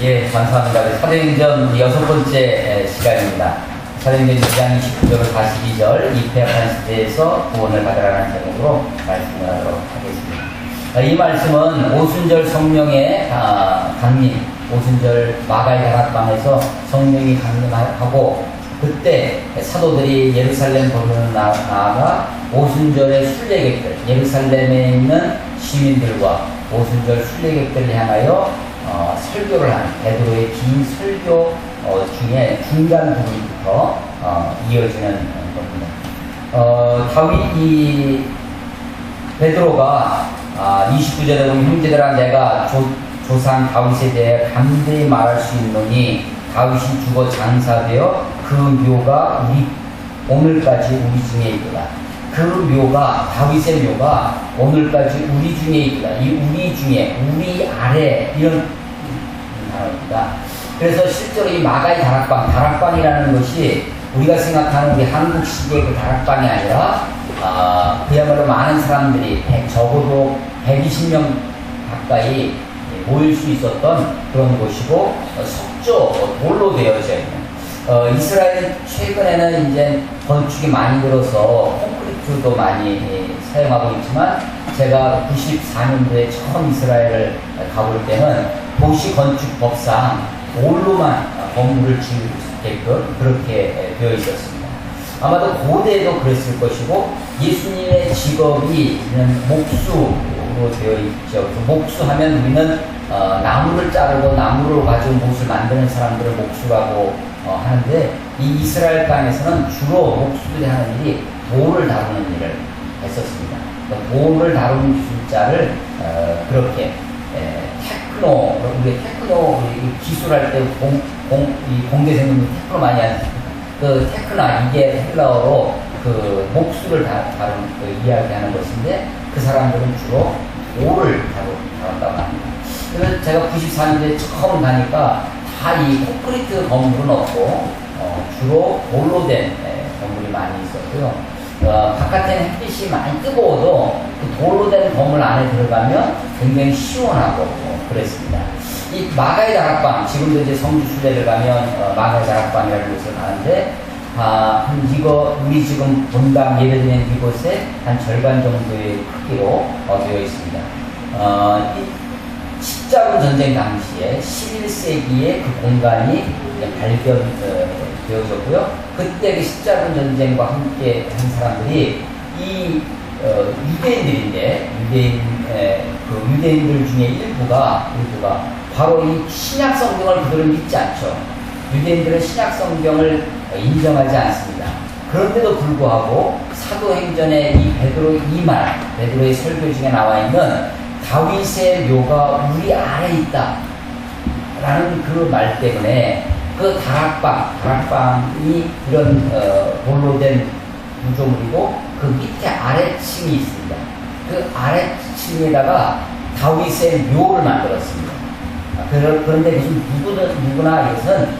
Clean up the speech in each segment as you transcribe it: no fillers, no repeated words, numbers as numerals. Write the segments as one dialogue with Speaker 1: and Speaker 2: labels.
Speaker 1: 예, 감사합니다. 사도행전 6번째 시간입니다. 사도행전 2장 29절로 42절 이페아판 시대에서 구원을 받으라는 제목으로 말씀을 하도록 하겠습니다. 이 말씀은 오순절 성령의 강림, 오순절 마가의 다락방에서 성령이 강림하고 그때 사도들이 예루살렘 거리로 나아가 오순절의 순례객들, 예루살렘에 있는 시민들과 오순절 순례객들을 향하여 설교를 하는 베드로의 긴 설교 중에 중간 부분부터 이어지는 겁니다. 이 베드로가 29절에 보면 형제들아 내가 조상 다윗에 대해 감대히 말할 수 있노니 다윗이 죽어 장사되어 그 묘가 오늘까지 우리 중에 있도다. 그 묘가 다윗의 묘가 오늘까지 우리 중에 있다. 이 우리 중에 우리 아래 이런 단어입니다. 그래서 실제로 이 마가의 다락방이라는 것이 우리가 생각하는 우리 한국식의 그 다락방이 아니라 그야말로 많은 사람들이 적어도 120명 가까이 모일 수 있었던 그런 곳이고 석조 돌로 되어져 있는 이스라엘 최근에는 이제 건축이 많이 늘어서 콘크리트도 많이 사용하고 있지만 제가 94년도에 처음 이스라엘을 가볼 때는 도시 건축법상 돌로만 건물을 지을 수 있게끔 그렇게 되어 있었습니다. 아마도 고대에도 그랬을 것이고 예수님의 직업이 목수로 되어 있죠. 목수하면 우리는 나무를 자르고 나무로 가지고 못을 만드는 사람들을 목수라고 하는데 이 이스라엘 땅에서는 주로 목수들이 하는 일이 돌을 다루는 일을 했었습니다. 돌을 다루는 기술자를 그렇게 테크노, 우리 테크노 기술할 때 공대생님이 테크노 많이 하는 그 테크나 이게 헬라어로 그 목수를 다루는 이야기하는 것인데 그 사람들은 주로 돌을 다룬다고 합니다. 그래서 제가 94년도에 처음 가니까 다 이 콘크리트 건물은 없고 주로 돌로 된 건물이 많이 있었고요. 바깥에는 햇빛이 많이 뜨거워도 그 돌로 된 건물 안에 들어가면 굉장히 시원하고 그랬습니다. 이 마가의 다락방, 지금도 이제 성주 순례를 가면 마가의 다락방이라는 곳을 가는데 우리 지금 본당 예배드리는 이곳에 한 절반 정도의 크기로 되어 있습니다. 십자군 전쟁 당시에 11세기에 그 공간이 발견되어졌고요. 그때 그 십자군 전쟁과 함께 한 사람들이 이 유대인들인데 유대인들 중에 일부가 바로 이 신약 성경을 그들은 믿지 않죠. 유대인들은 신약 성경을 인정하지 않습니다. 그런데도 불구하고 사도행전의 이 베드로의 설교 중에 나와 있는 다윗의 묘가 우리 아래 있다 라는 그 말 때문에 그 다락방이 이런 돌로 된 구조물이고 그 밑에 아래층이 있습니다. 그 아래층에다가 다윗의 묘를 만들었습니다. 그런데 무슨 누구나 이것은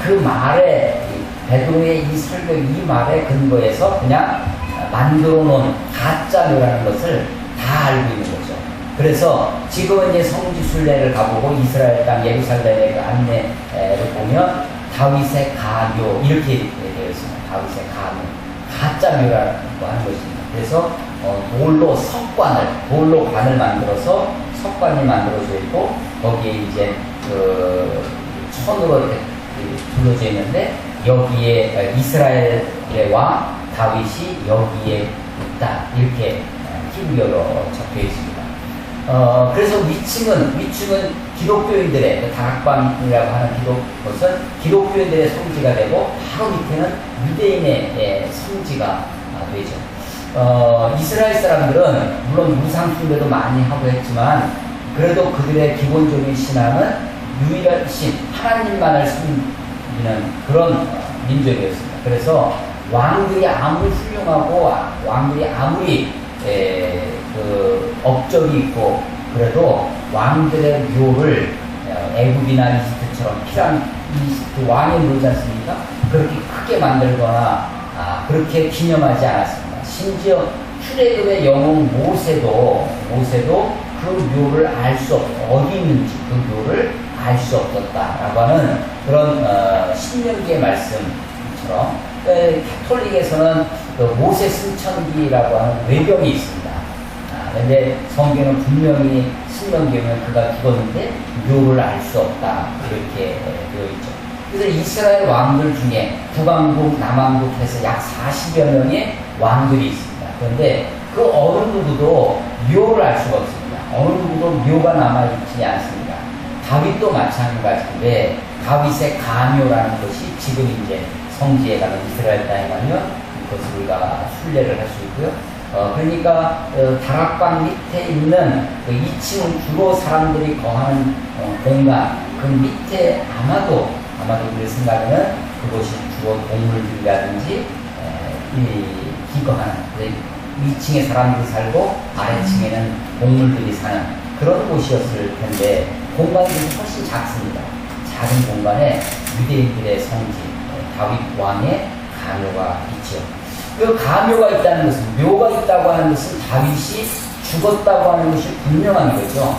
Speaker 1: 그 말에 베드로의 이 설교 이 말에 근거해서 그냥 만들어 놓은 가짜 묘라는 것을 다 알고 있는 거죠. 그래서 지금은 이제 성지 순례를 가보고 이스라엘 땅 예루살렘의 그 안내를 보면 다윗의 가묘 이렇게 되어 있습니다. 다윗의 가묘, 가짜 묘라고 하는 것입니다. 그래서 돌로 관을 만들어서 석관이 만들어져 있고 거기에 이제 그 천으로 이렇게 둘러져 있는데 여기에 이스라엘의 왕 다윗이 여기에 있다 이렇게 히브리어로 적혀 있습니다. 그래서 위층은 기독교인들의 그 다락방이라고 하는 곳은 기독교인들의 성지가 되고 바로 밑에는 유대인의 성지가 되죠. 이스라엘 사람들은 물론 우상 숭배도 많이 하고 했지만 그래도 그들의 기본적인 신앙은 유일한 신 하나님만을 섬기는 그런 민족이었습니다. 그래서 왕들이 아무리 훌륭하고 왕들이 아무리 그 업적이 있고 그래도 왕들의 묘를 애굽이나 이집트처럼 이집트 왕이 묘지 않습니까? 그렇게 크게 만들거나 그렇게 기념하지 않았습니다. 심지어 출애굽의 영웅 모세도 그 묘를 알 수 없고 어디 있는지 그 묘를 알 수 없었다라고 하는 그런 신명기의 말씀처럼 가톨릭에서는 모세 승천기라고 하는 외경이 있습니다. 그런데 성경은 분명히 신명기에는 그가 죽었는데 묘를 알 수 없다 이렇게 되어 있죠. 그래서 이스라엘 왕들 중에 북왕국, 남왕국 해서 약 40여 명의 왕들이 있습니다. 그런데 그 어느 누구도 묘를 알 수가 없습니다. 어느 누구도 묘가 남아있지 않습니다. 다윗도 마찬가지인데 다윗의 가묘라는 것이 지금 이제 성지에 가면 이스라엘 땅에 가면 그것을 우리가 순례를 할 수 있고요. 그러니까 다락방 밑에 있는 그 2층 주로 사람들이 거하는 공간 그 밑에 아마도 우리 생각에는 그것이 주로 동물들이라든지 기거하는 2층에 사람들이 살고 아래층에는 동물들이 사는 그런 곳이었을 텐데 공간이 훨씬 작습니다. 작은 공간에 유대인들의 성지 다윗 왕의 가묘가 있죠. 그 가묘가 있다는 것은 묘가 있다고 하는 것은 다윗이 죽었다고 하는 것이 분명한 거죠.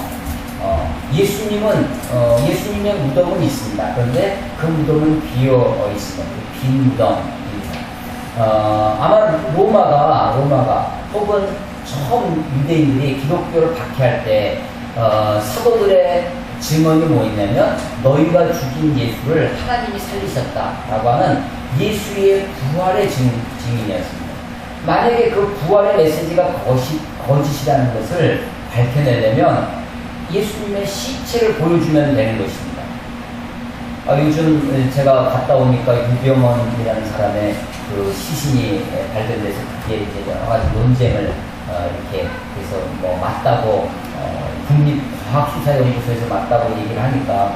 Speaker 1: 예수님의 무덤은 있습니다. 그런데 그 무덤은 비어 있습니다. 빈 무덤입니다. 아마 로마가 혹은 처음 유대인들이 기독교를 박해할 때 사도들의 증언이 뭐 있냐면 너희가 죽인 예수를 하나님이 살리셨다라고 하는 예수의 부활의 증인이었습니다. 만약에 그 부활의 메시지가 거짓이라는 것을 밝혀내려면 예수님의 시체를 보여주면 되는 것입니다. 요즘 제가 갔다 오니까 유병원이라는 사람의 그 시신이 발견돼서 그게 이제 여러 가지 논쟁을 이렇게 그래서 뭐 맞다고 국립과학수사연구소에서 맞다고 얘기를 하니까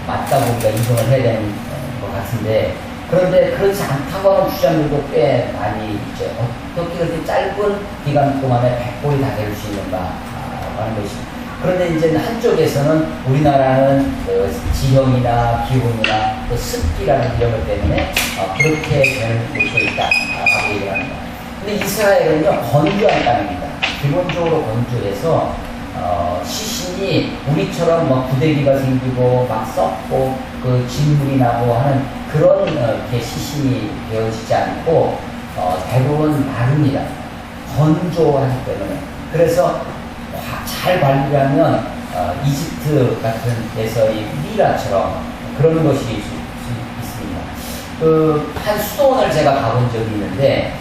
Speaker 1: 맞다고 우리가 인정을 해야 되는 것 같은데 그런데 그렇지 않다고 하는 주장들도 꽤 많이 있죠. 어떻게 그렇게 짧은 기간 동안에 100골이 다 될 수 있는가 하는 것입니다. 그런데 이제 한쪽에서는 우리나라는 지형이나 기온이나 또 습기라는 이런 것 때문에 그렇게 되는 곳이 있다라고 얘기를 합니다. 근데 이스라엘은요 건조한 땅입니다. 기본적으로 건조해서 시신이 우리처럼 막 구데기가 생기고 막 썩고 그 진물이 나고 하는 그런 시신이 되어지지 않고 대부분 마릅니다. 건조하기 때문에. 그래서 잘 관리하면 이집트 같은 데서의 미라처럼 그런 것이 있습니다. 한 수도원을 제가 가본 적이 있는데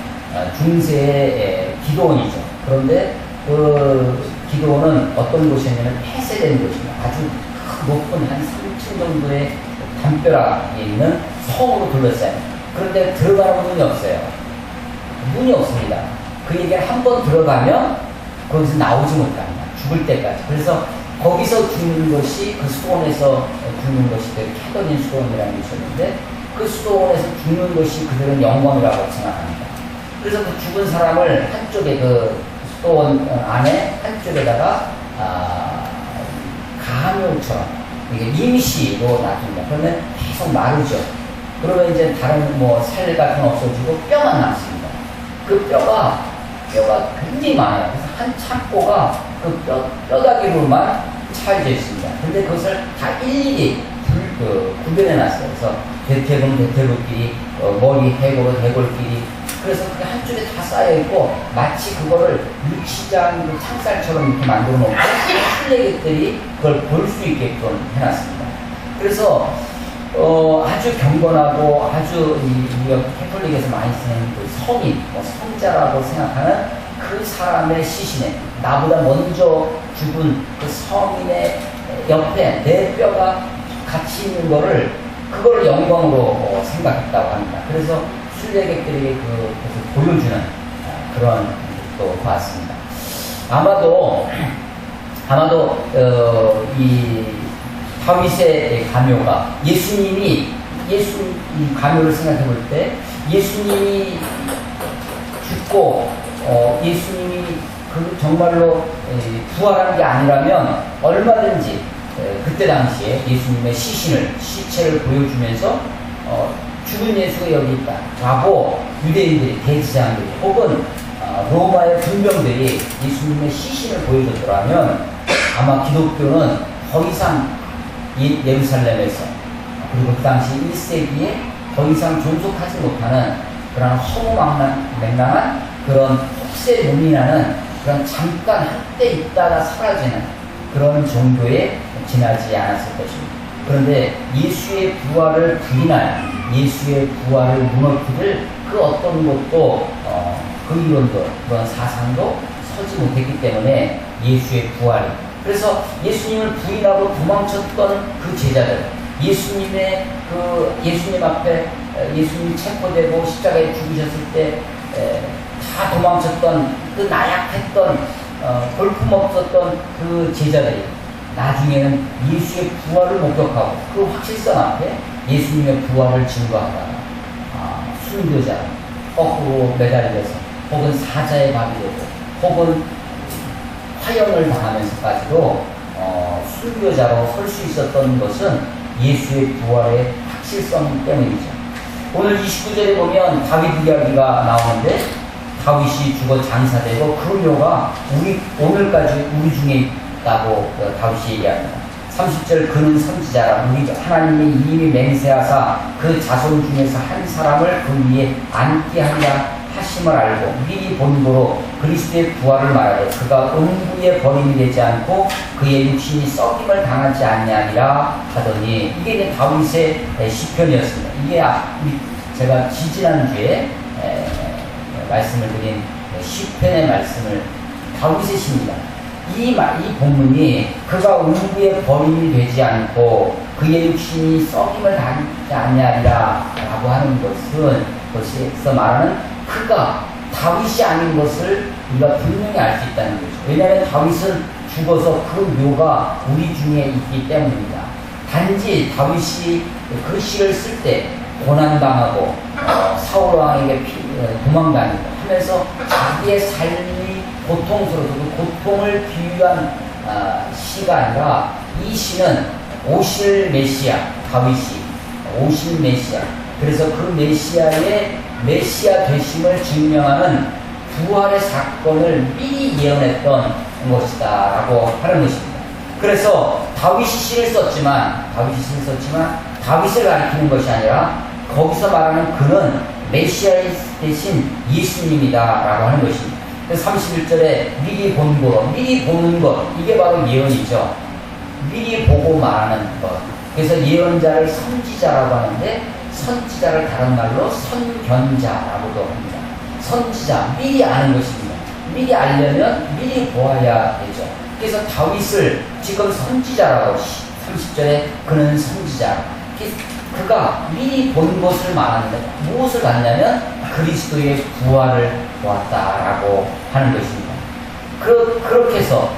Speaker 1: 중세의 기도원이죠. 그런데 그 기도원은 어떤 곳이냐면 폐쇄된 곳입니다. 아주 높은 한 3층 정도의 담벼락에 있는 성으로 둘러싸인. 그런데 들어가는 문이 없어요. 문이 없습니다. 그 얘기를 한번 들어가면 거기서 나오지 못합니다. 죽을 때까지. 그래서 거기서 죽는 것이 그 수도원에서 죽는 것이 되게 캐더린 수도원이라는 게 있었는데 그 수도원에서 죽는 것이 그들은 영광이라고 생각합니다. 그래서 그 죽은 사람을 한쪽에 그 수도원 안에 한쪽에다가 가묘처럼 이게 임시로 놔둡니다. 그러면 계속 마르죠. 그러면 이제 다른 살 같은 거 없어지고 뼈만 남습니다. 그 뼈가 굉장히 많아요. 그래서 한 창고가 그 뼈다귀로만 차려져 있습니다. 근데 그것을 다 일일이 구별해 놨어요. 그래서 대퇴골은 대퇴골끼리, 머리 해골은 해골끼리. 그래서 그게 한쪽에 다 쌓여있고, 마치 그거를 유치장 창살처럼 이렇게 만들어 놓고, 순례객들이 그걸 볼 수 있게끔 해놨습니다. 그래서, 아주 경건하고, 아주 우리가 캐톨릭에서 많이 쓰는 그 성인, 성자라고 생각하는 그 사람의 시신에, 나보다 먼저 죽은 그 성인의 옆에 내 뼈가 같이 있는 그걸 영광으로 생각했다고 합니다. 그래서 순례객들에게 그것을 보여주는 그런 것도 봤습니다. 아마도 이 다윗의 가묘가 이 가묘를 생각해 볼 때 예수님이 죽고 예수님이 정말로 부활한 게 아니라면 얼마든지 그때 당시에 예수님의 시체를 보여주면서 죽은 예수가 여기 있다라고 유대인들이, 대지장들이 혹은 로마의 군병들이 예수님의 시신을 보여줬더라면 아마 기독교는 더 이상 이 예루살렘에서, 그리고 그 당시 1세기에 더 이상 존속하지 못하는 그런 허무맹랑한 그런 혹세 무민하는 그런 잠깐 한때 있다가 사라지는 그런 정도에 지나지 않았을 것입니다. 그런데 예수의 부활을 부인할, 예수의 부활을 무너뜨릴 그 어떤 것도 그 이론도, 그런 사상도 서지 못했기 때문에 예수의 부활이, 그래서 예수님을 부인하고 도망쳤던 그 제자들, 예수님 앞에 예수님이 체포되고 십자가에 죽으셨을 때 다 도망쳤던 그 나약했던 볼품없었던 그 제자들이 나중에는 예수의 부활을 목격하고 그 확실성 앞에 예수님의 부활을 증거하다가 순교자, 거꾸로 매달려서 혹은 사자의 밥이 되고 혹은 화형을 당하면서까지도 순교자로 설 수 있었던 것은 예수의 부활의 확실성 때문이죠. 오늘 29절에 보면 다윗 이야기가 나오는데 다윗이 죽어 장사되고 그 묘가 오늘까지 우리 중에 있다고 다윗이 얘기합니다. 30절 그는 선지자라 우리 하나님이 이미 맹세하사 그 자손 중에서 한 사람을 그 위에 앉게 하려 하심을 알고 미리 본고로 그리스도의 부활을 말하되 그가 음부에 버림이 되지 않고 그의 육신이 썩임을 당하지 아니하리라 하더니, 이게 이제 다윗의 시편이었습니다. 이게 제가 지지난주에 말씀을 드린 시편의 말씀을 다윗의 시입니다. 이 본문이 그가 음부에 버림이 되지 않고 그의 육신이 썩임을 당하지 아니하리라 라고 하는 것에서 말하는 그가 다윗이 아닌 것을 우리가 분명히 알 수 있다는 거죠. 왜냐하면 다윗은 죽어서 그 묘가 우리 중에 있기 때문입니다. 단지 다윗이 그 시를 쓸 때 고난당하고 사울왕에게 도망다니고 하면서 자기의 삶이 고통스러워서 그 고통을 비유한 시가 아니라, 이 시는 오실 메시아, 다윗이 오실 메시아, 그래서 그 메시아 되심을 증명하는 부활의 사건을 미리 예언했던 것이다 라고 하는 것입니다. 그래서 다윗이 시를 썼지만 다윗을 가리키는 것이 아니라 거기서 말하는 그는 메시아 대신 예수님이다 라고 하는 것입니다. 31절에 미리 본 것, 미리 보는 것, 이게 바로 예언이죠. 미리 보고 말하는 것. 그래서 예언자를 선지자라고 하는데, 선지자를 다른 말로 선견자라고도 합니다. 선지자, 미리 아는 것입니다. 미리 알려면 미리 보아야 되죠. 그래서 다윗을 지금 선지자라고, 30절에 그는 선지자, 그가 미리 본 것을 말하는데 무엇을 봤냐면 그리스도의 부활을 보았다라고 하는 것입니다. 그렇게 해서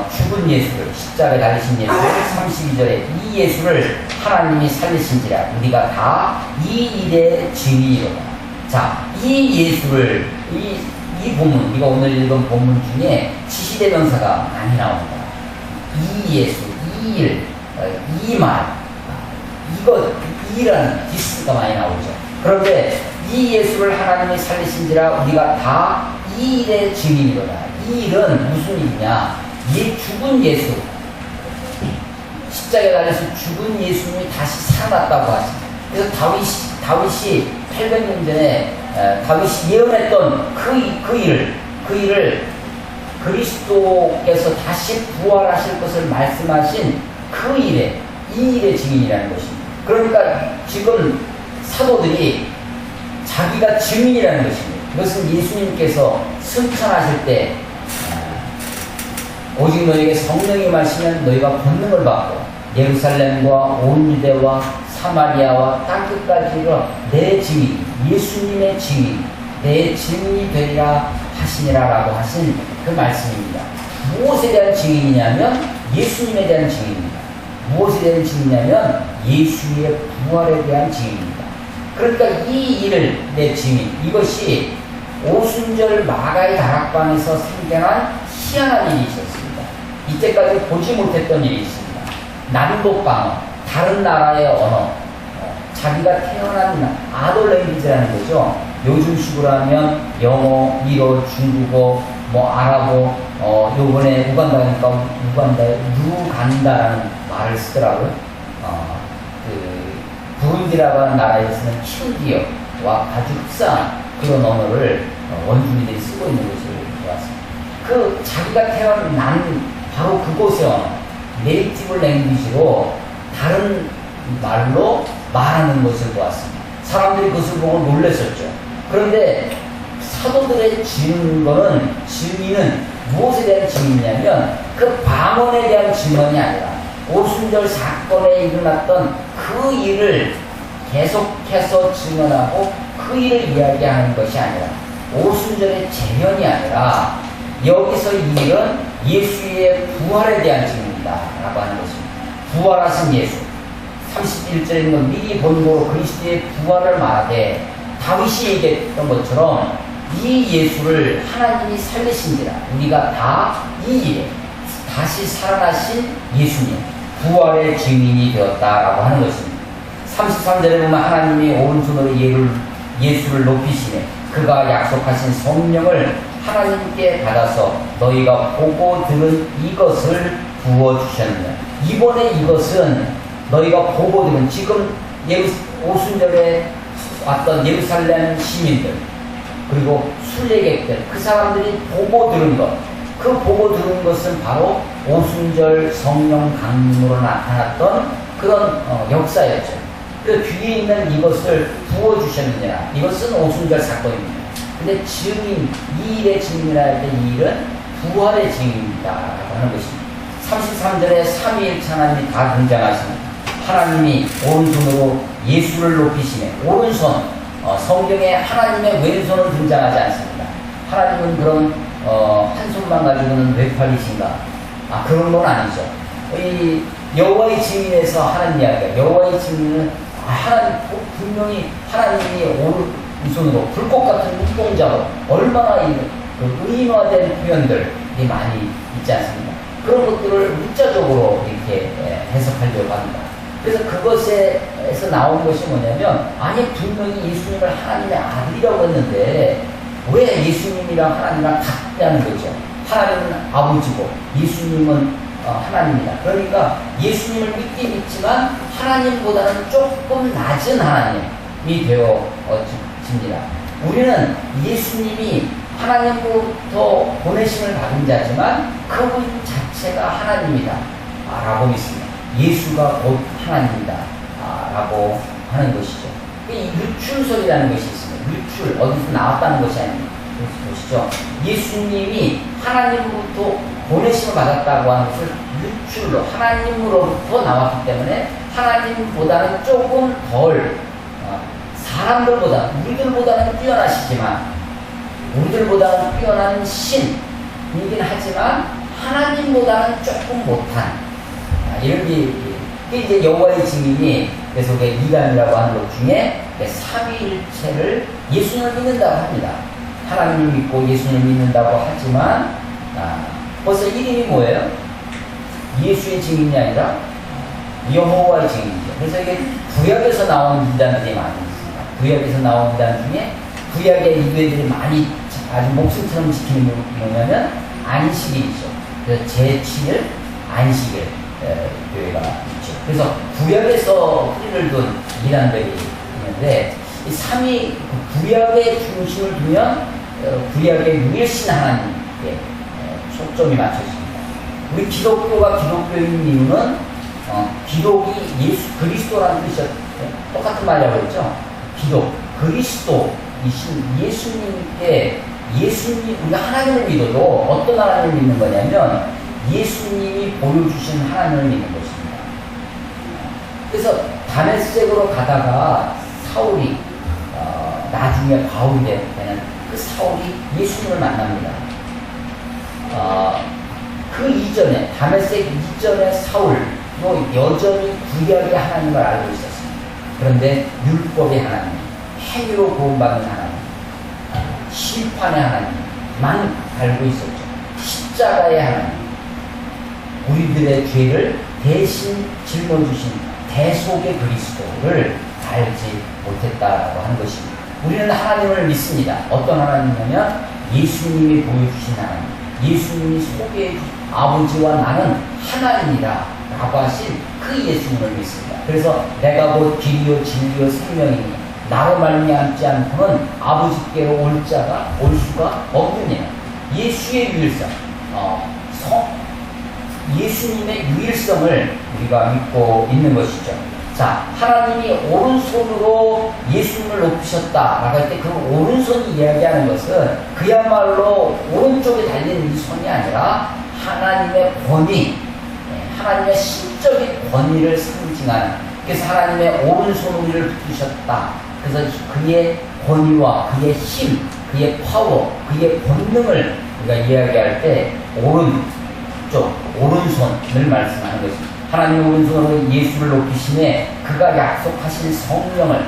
Speaker 1: 죽은 예수를, 십자가에 달리신 예수를 32절에 이 예수를 하나님이 살리신지라 우리가 다 이 일의 증인이로다. 자, 이 예수를, 이 본문, 우리가 오늘 읽은 본문 중에 지시대명사가 많이 나옵니다. 이 예수, 이 일, 이 말, 이 일은 디스가 많이 나오죠. 그런데 이 예수를 하나님이 살리신지라 우리가 다 이 일의 증인이로다. 이 일은 무슨 일이냐? 죽은 예수, 십자가에 달려서 죽은 예수님이 다시 살아났다고 하죠. 그래서 다윗이 800년 전에 다윗이 예언했던 그 일을 그리스도께서 다시 부활하실 것을 말씀하신 이 일의 증인이라는 것입니다. 그러니까 지금 사도들이 자기가 증인이라는 것입니다. 이것은 예수님께서 승천하실 때 오직 너에게 성령이 마시면 너희가 권능을 받고 예루살렘과 온 유대와 사마리아와 땅끝까지로 내 증인, 예수님의 증인, 내 증인이 되리라 하시니라 라고 하신 그 말씀입니다. 무엇에 대한 증인이냐면 예수님에 대한 증인입니다. 무엇에 대한 증인이냐면 예수의 부활에 대한 증인입니다. 그러니까 이 일을 내 증인, 이것이 오순절 마가의 다락방에서 생겨난 희한한 일이 있었습니다. 이때까지 보지 못했던 일이 있습니다. 남북방어, 다른 나라의 언어, 자기가 태어난 아더 랭귀지라는 거죠. 요즘식으로 하면 영어, 일어, 중국어, 아랍어, 요번에 우간다라는 말을 쓰더라고요. 부룬디라고 하는 나라에서는 키르디어와 아주 흡사한 그런 언어를 원주민들이 쓰고 있는 것을 보았습니다. 자기가 태어난 바로 그곳의 언어, 네이티브 랭귀지로 다른 말로 말하는 것을 보았습니다. 사람들이 그것을 보고 놀랐었죠. 그런데 사도들의 증인은 무엇에 대한 증인이냐면 그 방언에 대한 증언이 아니라 오순절 사건에 일어났던 그 일을 계속해서 증언하고 그 일을 이야기하는 것이 아니라 오순절의 재현이 아니라 여기서 이 일은 예수의 부활에 대한 증언이다 라고 하는 것입니다. 부활하신 예수 31절에 있는 미리 본고로 그리스도의 부활을 말하되 다윗이 얘기했던 것처럼 이 예수를 하나님이 살리신지라 우리가 다 이 일에 다시 살아나신 예수님 부활의 증인이 되었다라고 하는 것입니다. 33절에 보면 하나님이 오른손으로 예수를 높이시네 그가 약속하신 성령을 하나님께 받아서 너희가 보고 들은 이것을 부어주셨느냐. 이번에 이것은 너희가 보고 들은 지금 오순절에 왔던 예루살렘 시민들 그리고 순례객들 그 사람들이 보고 들은 것 그 보고 들은 것은 바로 오순절 성령 강림으로 나타났던 그런 역사였죠. 그 뒤에 있는 이것을 부어주셨느냐 이것은 오순절 사건입니다. 근데 증인, 이 일의 증인이라 할 때 이 일은 부활의 증인이다 라고 하는 것입니다. 33절에 삼위일체 하나님이 다 등장하십니다. 하나님이 오른손으로 예수를 높이시네 오른손 성경에 하나님의 왼손은 등장하지 않습니다. 하나님은 그런 한 손만 가지고는 외팔이신가 그런 건 아니죠. 이 여호와의 증인에서 하는 이야기가 여호와의 증인은 분명히 하나님이 오른손으로 불꽃 같은 눈동자로 얼마나 의인화된 표현들이 많이 있지 않습니까? 그런 것들을 문자적으로 이렇게 해석하려고 합니다. 그래서 그것에서 나온 것이 뭐냐면 아니 분명히 예수님을 하나님의 아들이라고 했는데 왜 예수님이랑 하나님이랑 같다는 거죠. 하나님은 아버지고 예수님은 하나님이다. 그러니까 예수님을 믿긴 믿지만 하나님보다는 조금 낮은 하나님이 되어집니다. 우리는 예수님이 하나님부터 보내심을 받은 자지만 그분 자체가 하나님이다 라고 믿습니다. 예수가 곧 하나님이다 라고 하는 것이죠. 이 유출설이라는 것이 있습니다. 유출, 어디서 나왔다는 것이 아닙니다. 보시죠. 예수님이 하나님으로부터 보내심을 받았다고 하는 것을 유출로 하나님으로부터 나왔기 때문에 하나님보다는 조금 덜 우리들보다는 뛰어나시지만 우리들보다는 뛰어난 신이긴 하지만 하나님보다는 조금 못한 이런 게 이제 여호와의 증인이 계속에 이단이라고 하는 것 중에 삼위일체를 예수님을 믿는다고 합니다. 하나님을 믿고 예수님을 믿는다고 하지만 벌써 이름이 뭐예요? 예수의 증인이 아니라 여호와의 증인이죠. 그래서 이게 구약에서 나온 이단들이 많이 있습니다. 구약에서 나온 이단 중에 구약의 이단들이 많이 아주 목숨처럼 지키는 게 뭐냐면 안식일이죠. 그래서 제7일 안식일 교회가 있죠. 그래서 구약에서 뿌리를 둔 이단들이 있는데 이 삼위 구약의 중심을 두면 구약의 유일신 하나님께 초점이 맞춰집니다. 우리 기독교가 기독교인 이유는 기독이 예수 그리스도라는 뜻이 똑같은 말이라고 했죠. 기독 그리스도이신 예수님께 우리가 하나님을 믿어도 어떤 하나님을 믿는 거냐면 예수님이 보여주신 하나님을 믿는 것입니다. 그래서 다메섹으로 가다가 사울이 나중에 바울이 되는 그 사울이 예수님을 만납니다. 그 이전에 다메섹 이전에 사울도 여전히 구약의 하나님을 알고 있었습니다. 그런데 율법의 하나님, 행위로 구원받는 하나님, 심판의 하나님만 알고 있었죠. 십자가의 하나님, 우리들의 죄를 대신 짊어주신 대속의 그리스도를 알지 못했다라고 하는 것입니다. 우리는 하나님을 믿습니다. 어떤 하나님이냐면 예수님이 보여주신 하나님, 예수님이 소개해 주신 아버지와 나는 하나이니라 라고 하신 그 예수님을 믿습니다. 그래서 내가 곧 길이요 진리요 생명이니 나로 말미암지 않고는 아버지께로 올 수가 없느니라. 예수의 유일성, 예수님의 유일성을 우리가 믿고 있는 것이죠. 자, 하나님이 오른손으로 예수님을 높이셨다라고 할 때 그 오른손이 이야기하는 것은 그야말로 오른쪽에 달린 이 손이 아니라 하나님의 권위, 하나님의 신적인 권위를 상징하는, 그래서 하나님의 오른손으로 우리를 붙이셨다. 그래서 그의 권위와 그의 힘, 그의 파워, 그의 본능을 우리가 이야기할 때 오른손을 말씀하는 것입니다. 하나님의 오른손으로 예수를 높이심에 그가 약속하신 성령을,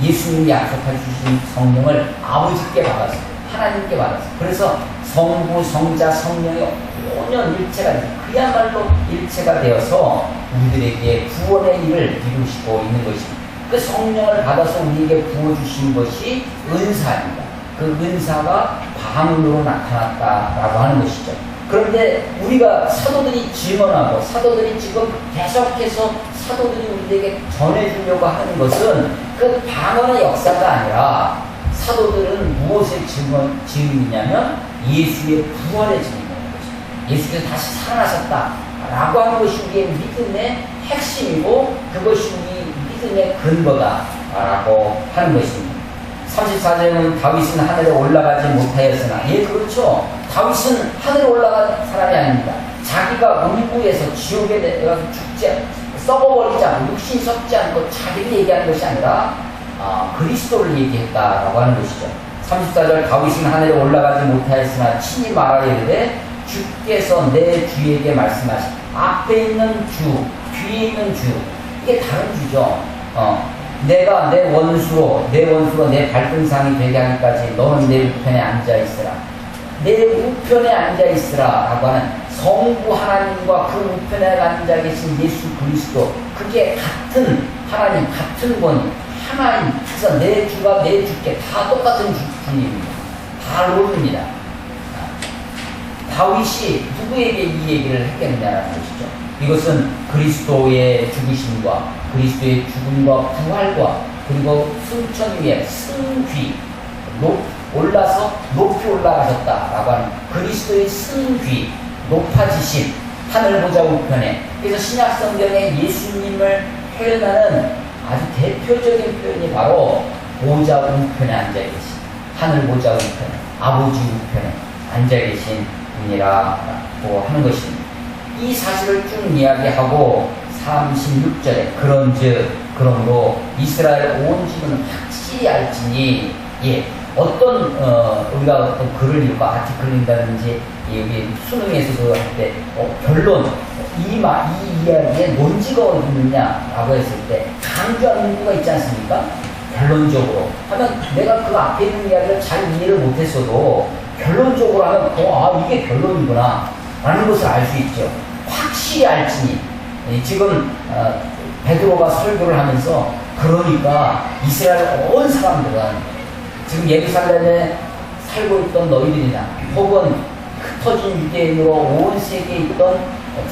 Speaker 1: 예수님이 약속해 주신 성령을 아버지께 받았어요. 하나님께 받았어요. 그래서 성부, 성자, 성령이 혼연일체가, 그야말로 일체가 되어서 우리들에게 구원의 일을 이루시고 있는 것입니다. 그 성령을 받아서 우리에게 부어주신 것이 은사입니다. 그 은사가 방언으로 나타났다라고 하는 것이죠. 그런데 우리가 사도들이 증언하고 사도들이 지금 계속해서 사도들이 우리에게 전해주려고 하는 것은 그 방언의 역사가 아니라 사도들은 무엇의 증인이냐면 예수의 구원의 증인이라는 것입니다. 예수께서 다시 살아나셨다라고 하는 것이 우리의 믿음의 핵심이고 그것이 우리 믿음의 근거다라고 하는 것입니다. 34절에는 다윗은 하늘에 올라가지 못하였으나, 예, 그렇죠. 다윗은 하늘에 올라간 사람이 아닙니다. 자기가 음부에서 지옥에 내려가서 썩어버리지 않고 육신 썩지 않고 자기를 얘기하는 것이 아니라 그리스도를 얘기했다라고 하는 것이죠. 34절 다윗은 하늘에 올라가지 못하였으나 친히 말하려되 주께서 내 주에게 말씀하신, 앞에 있는 주, 뒤에 있는 주, 이게 다른 주죠. 내가 내 원수로 내 발등상이 되게 하기까지 너는 내 우편에 앉아있으라. 내 우편에 앉아있으라 라고 하는 성부 하나님과 그 우편에 앉아계신 예수 그리스도, 그게 같은 하나님, 같은 권위, 하나님. 그래서 내 주가 내 주께 다 똑같은 주님입니다. 다 롤입니다. 다윗이 누구에게 이 얘기를 했겠느냐라는 것이죠. 이것은 그리스도의 죽으심과 그리스도의 죽음과 부활과 그리고 승천 위에 승귀, 높이 올라가셨다라고 하는 그리스도의 승귀, 높아지심, 하늘 보좌 우편에. 그래서 신약 성경에 예수님을 표현하는 아주 대표적인 표현이 바로 보좌 우편에 앉아 계신, 하늘 보좌 우편에, 아버지 우편에 앉아 계신 분이라고 하는 것입니다. 이 사실을 쭉 이야기하고 36절에 그러므로 이스라엘 온 집은 확실히 알지니, 예, 우리가 어떤 글을 읽고 아티클을 읽는다든지 여기 수능에서도 할 때 결론, 이 이야기에 논지가 어디 있느냐라고 했을 때 강조하는 문구가 있지 않습니까? 결론적으로 하면 내가 그 앞에 있는 이야기를 잘 이해를 못했어도 결론적으로 하면 이게 결론이구나 라는 것을 알 수 있죠. 확실히 알지니, 지금 베드로가 설교를 하면서 그러니까 이스라엘 온 사람들은 지금 예루살렘에 살고 있던 너희들이나 혹은 흩어진 유대인으로 온 세계에 있던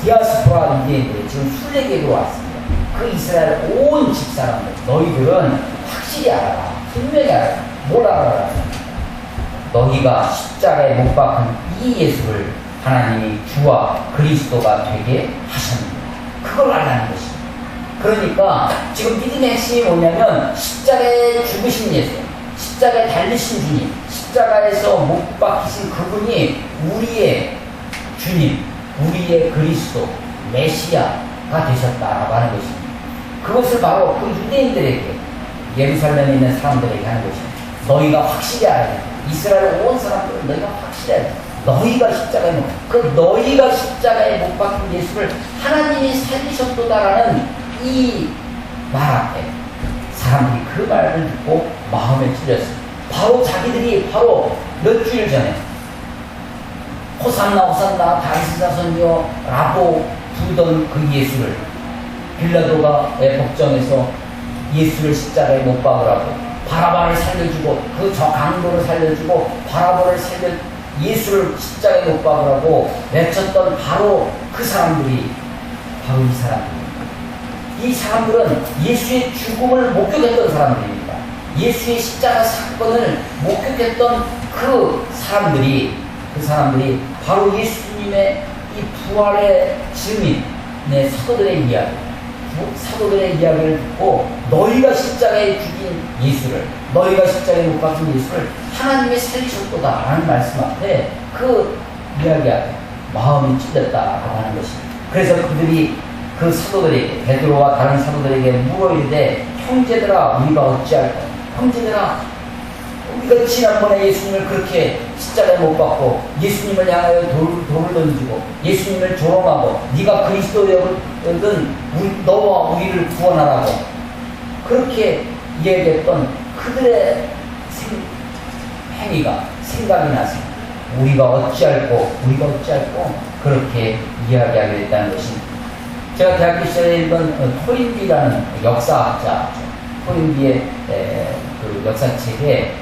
Speaker 1: 디아스포라 유대인들이 지금 순례객으로 왔습니다. 그 이스라엘 온 집사람들, 너희들은 확실히 알아라. 분명히 알아라. 뭘 알아라? 너희가 십자가에 못 박은 이 예수를 하나님이 주와 그리스도가 되게 하셨습니다. 그걸 알라는 것입니다. 그러니까 지금 믿음의 핵심이 뭐냐면 십자가에 죽으신 예수, 십자가에 달리신 주님, 십자가에서 못 박히신 그분이 우리의 주님, 우리의 그리스도, 메시아가 되셨다라고 하는 것입니다. 그것을 바로 그 유대인들에게, 예루살렘에 있는 사람들에게 하는 것입니다. 너희가 확실히 알아야 돼. 이스라엘 온 사람들은 너희가 확실히 알아야 돼. 너희가 십자가에 못 박힌 예수를 하나님이 살리셨도다라는 이 말 앞에 사람들이 그 말을 듣고 마음에 찔렸어요. 바로 자기들이 몇 주일 전에 호산나 다윗의 자손이여 라고 부르던 그 예수를 빌라도가의 법정에서 예수를 십자가에 못 박으라고 바라바를 살려주고 그 저 강도를 살려주고 바라바를 예수를 십자가에 못 박으라고 외쳤던 바로 그 사람들이 바로 이 사람들입니다. 이 사람들은 예수의 죽음을 목격했던 사람들입니다. 예수의 십자가 사건을 목격했던 그 사람들이 바로 예수님의 이 부활의 증인의 사도들의 이야기를 듣고 너희가 십자가에 죽인 예수를, 너희가 십자가에 못 박힌 예수를 하나님이 살리셨도다 라는 말씀 앞에 그 이야기 앞에 마음이 찔렸다라고 하는 것입니다. 그래서 그들이 그 사도들에게, 베드로와 다른 사도들에게 물어 이르되 형제들아 우리가 어찌할까? 형제들아 우리가 지난번에 예수님을 그렇게 십자가에 못 박고 예수님을 향하여 돌을 던지고 예수님을 조롱하고 네가 그리스도여든 너와 우리를 구원하라고 그렇게 이야기했던 그들의 행위가 생각이 나서 우리가 어찌할꼬 그렇게 이야기하게 됐다는 것입니다. 제가 대학교 시절에 읽은 토린비라는 역사학자, 토린비의 그 역사책에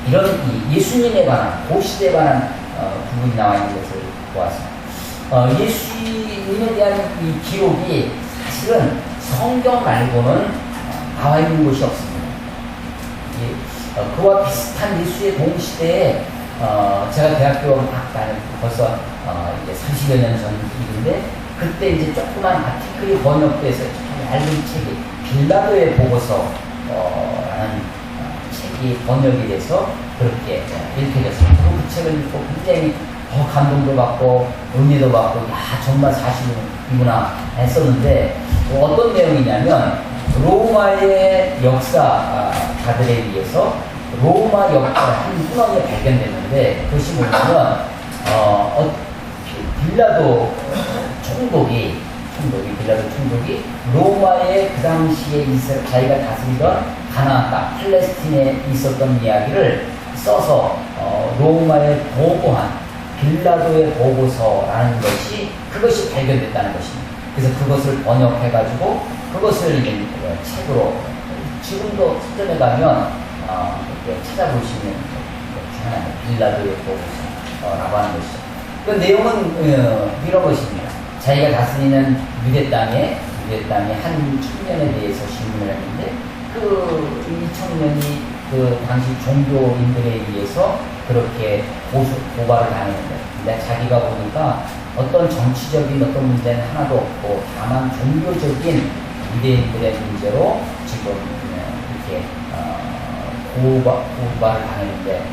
Speaker 1: 이런 예수님에 관한, 고시대에 관한 부분이 나와 있는 것을 보았습니다. 예수님에 대한 이 기록이 사실은 성경 말고는 나와 있는 곳이 없습니다. 그와 비슷한 예수의 동시대에 제가 대학교 벌써 이제 30여 년 전 일인데 그때 이제 조그만 아티클이 번역돼서 얇은 책이 빌라도의 보고서 라는 책이 번역이 돼서 그렇게 읽혀졌습니다. 그 책을 읽고 굉장히 감동도 받고 은혜도 받고 정말 사실이구나 했었는데 어떤 내용이냐면 로마의 역사가들에 의해서 로마 역사 한 문헌이 발견됐는데 그것이 뭐냐면 빌라도 총독이 로마의 그 당시에 자기가 다스리던 가나안 땅 팔레스틴에 있었던 이야기를 써서 로마에 보고한 빌라도의 보고서라는 그것이 발견됐다는 것입니다. 그래서 그것을 번역해가지고 그것을 이제 책으로 지금도 서점에 가면 이렇게 찾아볼 수 있는 하나의 빌라도의 보고서라고 하는 것이죠. 그 내용은 이런 것입니다. 자기가 다스리는 유대 땅의 한 청년에 대해서 질문을 했는데 이 청년이 그 당시 종교인들에 의해서 그렇게 고발을 당했는데 근데 자기가 보니까 어떤 정치적인 어떤 문제는 하나도 없고 다만 종교적인 유대인들의 문제로 지금 이렇게 고발을 당했는데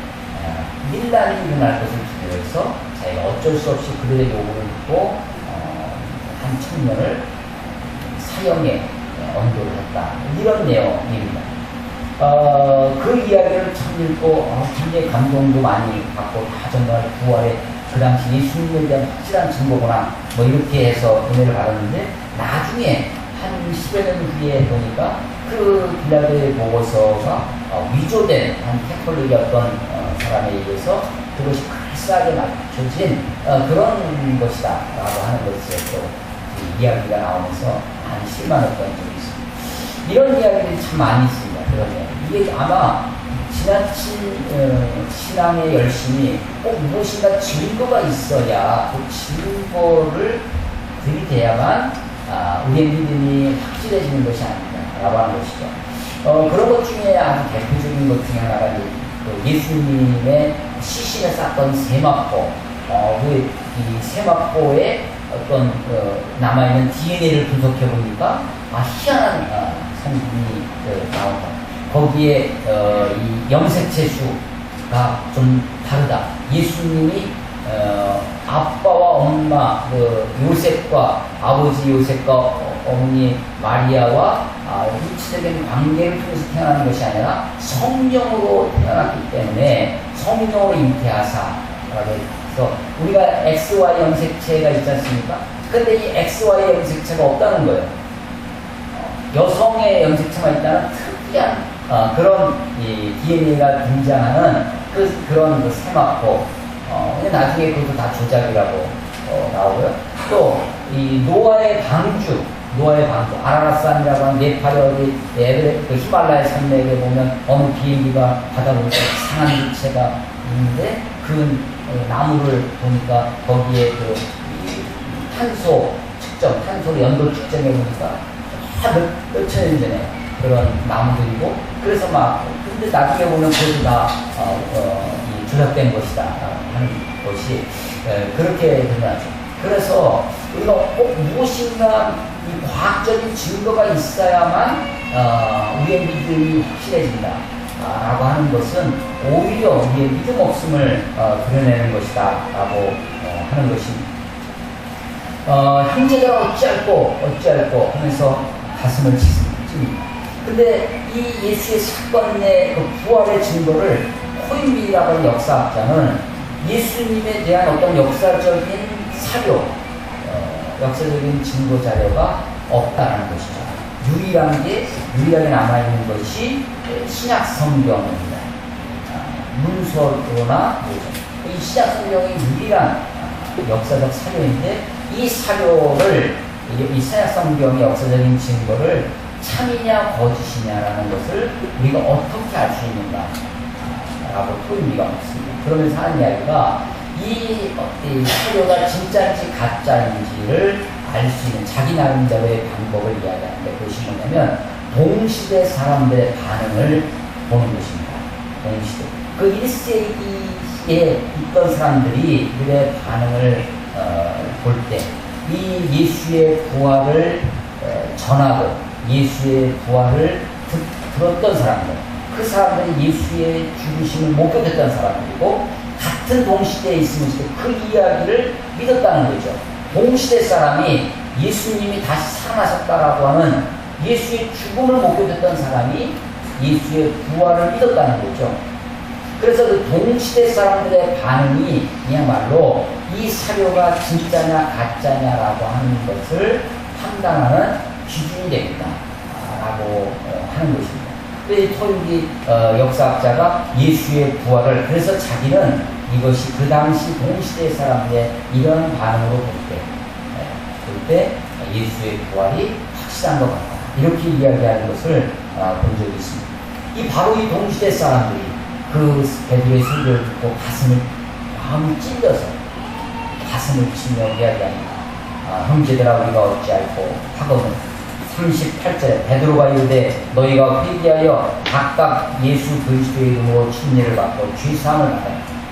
Speaker 1: 밀란이 일어날 것을 두려워해서 자기가 어쩔 수 없이 그들의 요구를 듣고 한 청년을 사형에 언도를 했다. 이런 내용입니다. 그 이야기를 참 읽고 굉장히 감동도 많이 받고 정말 부활의 그 당시 예수님에 대한 확실한 증거구나 이렇게 해서 은혜를 받았는데 나중에 한 10여 년 후에 보니까 그 빌라도의 보고서가 위조된 한 캐톨릭이었던 사람에 의해서 그것이 그럴싸하게 맞춰진 그런 것이다 라고 하는 것에 또 이야기가 나오면서 많이 실망했던 적이 있습니다. 이런 이야기들이 참 많이 있습니다. 그러면 이게 아마 지나친 신앙의 열심이 꼭 무엇인가 증거가 있어야 그 증거를 들이대야만 우리의 믿음이 확실해지는 것이 아닙니다라고 하는 것이죠. 그런 것 중에 아주 대표적인 것 중에 하나가 예수님의 시신에 쌌던 세마포, 이 세마포에 어떤 남아있는 DNA를 분석해 보니까 희한한 성분이 나온다. 거기에 이 염색체 수가 좀 다르다. 예수님이 아빠와 엄마 요셉과 아버지 요셉과 어머니 마리아와 일치적인 관계를 통해서 태어나는 것이 아니라 성령으로 태어났기 때문에 성령으로 잉태하사라고 해서 우리가 XY 염색체가 있지 않습니까? 근데 이 XY 염색체가 없다는 거예요. 여성의 염색체만 있다는 특이한 그런 DNA가 등장하는 그런 세마포. 나중에 그것도 다 조작이라고 나오고요. 또 이 노아의 방주, 아라라산이라고 하는 네팔의 어디 그 히말라야 산맥에 보면 어느 비행기가 가다 보니까 이상한 물체가 있는데 그 나무를 보니까 거기에 이 탄소 측정, 탄소 연도 측정해 보니까 몇 천 년 전에 그런 나무들이고, 그래서 근데 나중에 보면 그것도 다 조작된 것이다 하는 것이 그렇게 드러나죠. 그래서 우리가 꼭 무엇인가 이 과학적인 증거가 있어야만 우리의 믿음이 확실해진다 라고 하는 것은 오히려 우리의 믿음 없음을 드러내는 것이다 라고 하는 것입니다. 형제들아 어찌할꼬 하면서 가슴을 찢습니다. 근데 이 예수의 사건의 그 부활의 증거를 호인비라고 하는 역사학자는 예수님에 대한 어떤 역사적인 사료, 역사적인 증거 자료가 없다는 것이죠. 유일하게 남아있는 것이 신약 성경입니다. 문서로나 이 신약 성경이 유일한 역사적 사료인데, 이 사료를, 이 신약 성경의 역사적인 증거를 참이냐 거짓이냐라는 것을 우리가 어떻게 알 수 있는가 라고 토의가 없습니다. 그러면서 하는 이야기가 이 사료가 진짜인지 가짜인지를 알 수 있는 자기 나름대로의 방법을 이야기하는데, 그것이 뭐냐면 동시대 사람들의 반응을 보는 것입니다. 동시대. 그 1세기에 있던 사람들이 그들의 반응을 볼 때 이 예수의 부활을 전하고 예수의 부활을 들었던 사람들, 그 사람들이 예수의 죽으심을 목격했던 사람들이고, 같은 동시대에 있으면서 그 이야기를 믿었다는 거죠. 동시대 사람이 예수님이 다시 살아나셨다라고 하는 예수의 죽음을 목격했던 사람이 예수의 부활을 믿었다는 거죠. 그래서 그 동시대 사람들의 반응이 그야말로 이 사료가 진짜냐 가짜냐라고 하는 것을 판단하는 기준이 됩니다 라고 하는 것입니다. 그래서 토인기 역사학자가 예수의 부활을, 그래서 자기는 이것이 그 당시 동시대 사람들의 이런 반응으로 볼 때 예수의 부활이 확실한 것 같다, 이렇게 이야기하는 것을 본 적이 있습니다. 바로 이 동시대 사람들이 그 베드로의 설교를 듣고 마음이 찔려서 가슴을 치며 이야기합니다. 형제들아 우리가 어찌할꼬 하거든. 38절에 베드로가 이르되 너희가 회개하여 각각 예수 그리스도의 이름으로 침례를 받고 죄사함을 받아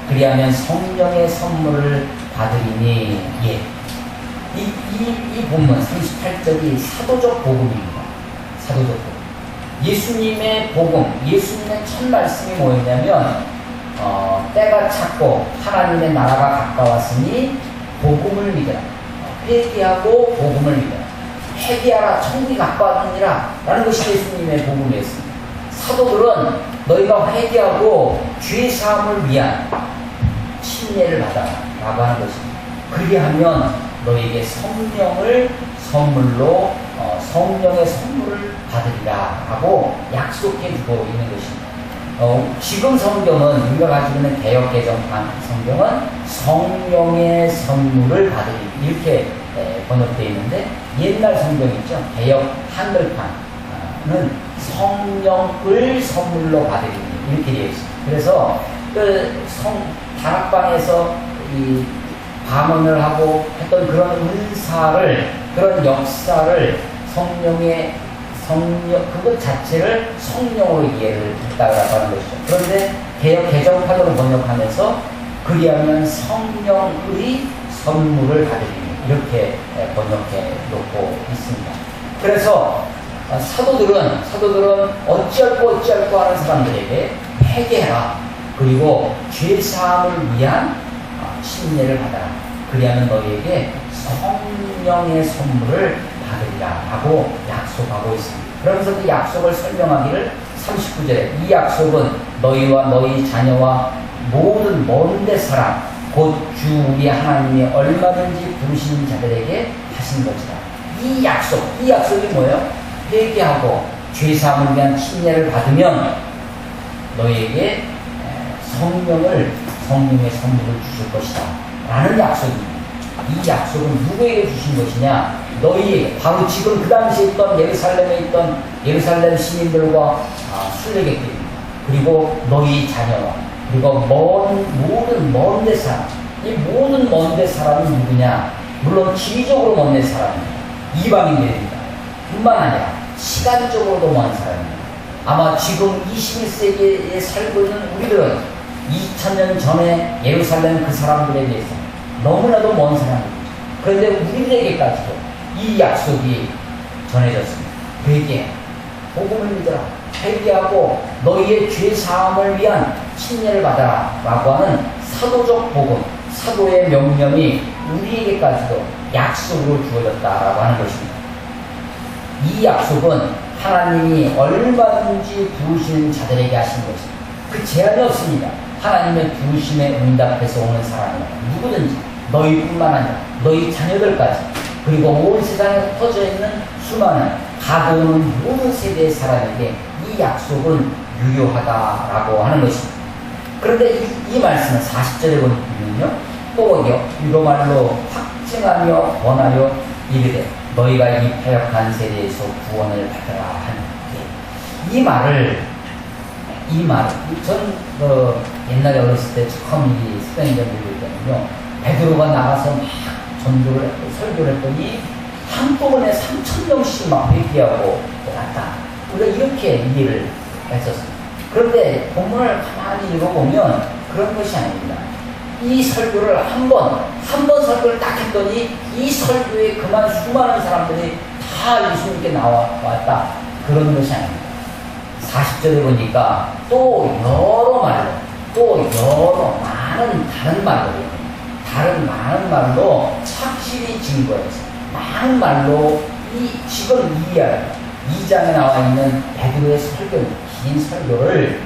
Speaker 1: 그리하면 성령의 선물을 받으리니. 예. 이 본문 38절이 사도적 복음입니다. 사도적 복음. 예수님의 복음, 예수님의 첫 말씀이 뭐였냐면 때가 찼고 하나님의 나라가 가까웠으니 복음을 믿으라. 회개하고 복음을 믿으라. 회개하라, 천국이 가까웠느니라 라는 것이 예수님의 복음이었습니다. 사도들은 너희가 회개하고 죄사함을 위한 침례를 받아라 라고 하는 것입니다. 그리하면 너희에게 성령을 선물로 성령의 선물을 받으리라 하고 약속해 주고 있는 것입니다. 지금 성경은 우리가 가지고 있는 개역개정판 성경은 성령의 선물을 받으리 이렇게 번역되어 있는데, 옛날 성경 있죠, 개역 한글판은 성령을 선물로 받으리 이렇게 되어 있습니다. 그래서 다락방에서 이 방언을 하고 했던 그런 은사를, 그런 역사를 그것 자체를 성령으로 이해를 했다고 하는 것이죠. 그런데 개정판으로 번역하면서 그리하면 성령의 선물을 받으리니 이렇게 번역해 놓고 있습니다. 그래서 사도들은 어찌할꼬 하는 사람들에게 회개하라, 그리고 죄사함을 위한 침례를 받아라, 그리하면 너희에게 성령의 선물을 받으리라 하고 약속하고 있습니다. 그러면서 그 약속을 설명하기를 39절에 이 약속은 너희와 너희 자녀와 모든 먼데 사람 곧 주 우리 하나님이 얼마든지 부르시는 자들에게 하신 것이다. 이 약속이 뭐예요? 회개하고 죄사함을 위한 침례를 받으면 너희에게 성령의 선물을 주실 것이다 라는 약속입니다. 이 약속은 누구에게 주신 것이냐? 너희에게, 바로 지금 그 당시에 있던 예루살렘에 있던 예루살렘 시민들과 순례객들입니다. 그리고 너희 자녀와, 그리고 모든 먼데 사람, 이 모든 먼데 사람은 누구냐? 물론 지리적으로 먼데 사람입니다. 이방인들입니다. 뿐만 아니라 시간적으로도 먼 사람입니다. 아마 지금 21세기에 살고 있는 우리들은 2000년 전에 예루살렘 그 사람들에 대해서 너무나도 먼 사람입니다. 그런데 우리들에게까지도 이 약속이 전해졌습니다. 회개, 복음을 믿어라. 회개하고 너희의 죄 사함을 위한 침례를 받아라 라고 하는 사도적 복음, 사도의 명령이 우리에게까지도 약속으로 주어졌다라고 하는 것입니다. 이 약속은 하나님이 얼마든지 부르시는 자들에게 하신 것입니다. 그 제한이 없습니다. 하나님의 부르심에 응답해서 오는 사람은 누구든지 너희뿐만 아니라 너희 자녀들까지 그리고 온 세상에 퍼져 있는 수많은 가보는 모든 세대의 사람에게 이 약속은 유효하다라고 하는 것입니다. 그런데 이 말씀은 40절에 보면요, 또 유로말로 확증하며 권하여 이르되 너희가 이 패역한 세대에서 구원을 받으라 하는 이 말을 전 옛날에 어렸을 때 처음 이 스페인어를 배울 때는요, 베드로가 나가서 막 전도를 했고 설교를 했더니 한꺼번에 3,000명씩 막 회개하고 왔다. 우리가 이렇게 이해를 했었습니다. 그런데 본문을 가만히 읽어보면 그런 것이 아닙니다. 이 설교를 한 번 설교를 딱 했더니 이 설교에 그만 수많은 사람들이 다 예수님께 나왔다. 그런 것이 아닙니다. 40절에 보니까 또 여러 말로, 또 여러 많은 다른 많은 말로 확실히 증거해서 많은 말로 지금 이해할 2장에 나와 있는 베드로의 설교, 긴 설교를